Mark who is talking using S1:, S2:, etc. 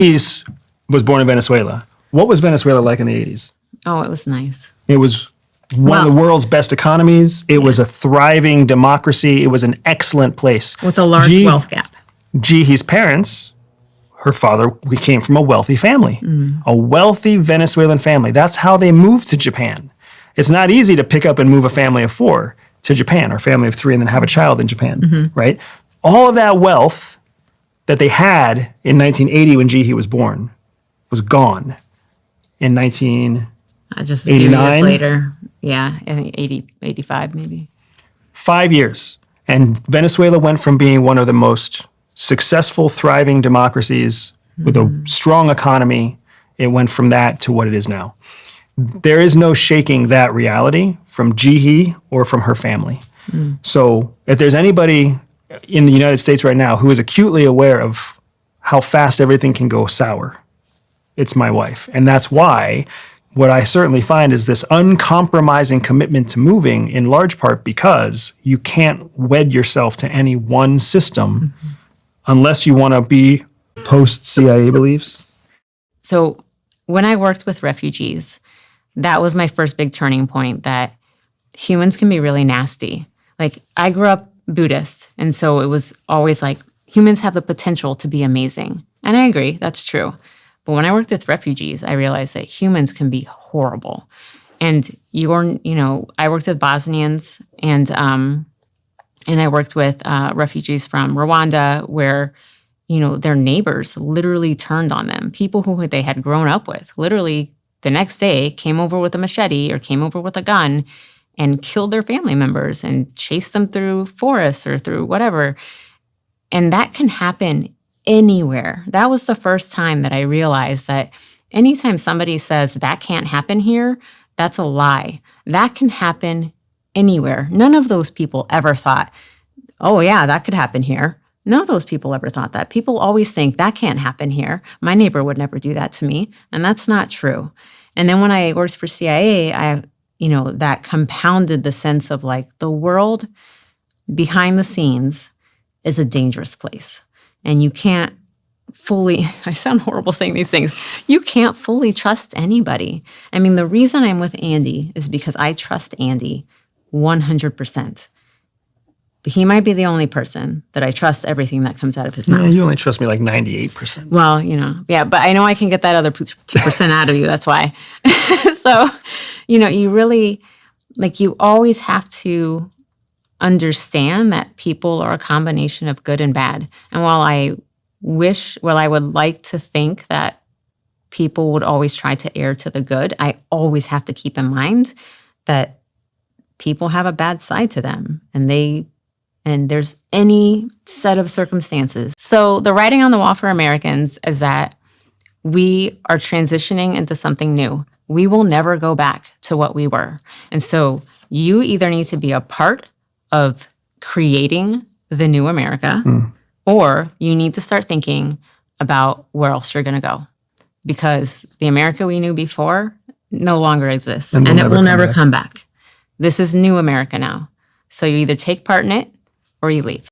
S1: He was born in Venezuela. What was Venezuela like in the 80s?
S2: Oh, it was nice.
S1: It was one of the world's best economies. It was a thriving democracy. It was an excellent place.
S2: With a large wealth gap.
S1: Jihi's parents, her father, we came from a wealthy family, a wealthy Venezuelan family. That's how they moved to Japan. It's not easy to pick up and move a family of 4 to Japan or a family of 3 and then have a child in Japan, right? All of that wealth that they had in 1980 when Jihi was born was gone in 1989.
S2: Just a few years later. Yeah, I think 80, 85 maybe.
S1: 5 years. And Venezuela went from being one of the most successful, thriving democracies with a strong economy. It went from that to what it is now. There is no shaking that reality from Jihi or from her family. So if there's anybody in the United States right now who is acutely aware of how fast everything can go sour, it's my wife. And that's why what I certainly find is this uncompromising commitment to moving, in large part because you can't wed yourself to any one system unless you want to be post-CIA beliefs.
S2: So when I worked with refugees, that was my first big turning point, that humans can be really nasty. Like, I grew up Buddhist, and so it was always like, humans have the potential to be amazing. And I agree, that's true. But when I worked with refugees, I realized that humans can be horrible. And I worked with Bosnians, and I worked with refugees from Rwanda, where, their neighbors literally turned on them. People who they had grown up with, literally the next day came over with a machete or came over with a gun and killed their family members and chased them through forests or through whatever. And that can happen anywhere. That was the first time that I realized that anytime somebody says that can't happen here, that's a lie. That can happen anywhere. None of those people ever thought, oh yeah, that could happen here. None of those people ever thought that. People always think that can't happen here. My neighbor would never do that to me. And that's not true. And then when I worked for CIA, that compounded the sense of like, the world behind the scenes is a dangerous place. And you can't fully, I sound horrible saying these things, you can't fully trust anybody. I mean, the reason I'm with Andy is because I trust Andy 100%. But he might be the only person that I trust everything that comes out of his mouth.
S1: Yeah, you only trust me like 98%.
S2: Well, yeah, but I know I can get that other 2% out of you. That's why. So, you really, you always have to understand that people are a combination of good and bad. And while I would like to think that people would always try to err to the good, I always have to keep in mind that people have a bad side to them, and there's any set of circumstances. So the writing on the wall for Americans is that we are transitioning into something new. We will never go back to what we were. And so you either need to be a part of creating the new America, or you need to start thinking about where else you're going to go. Because the America we knew before no longer exists, and it will never come back. This is new America now. So you either take part in it or you leave.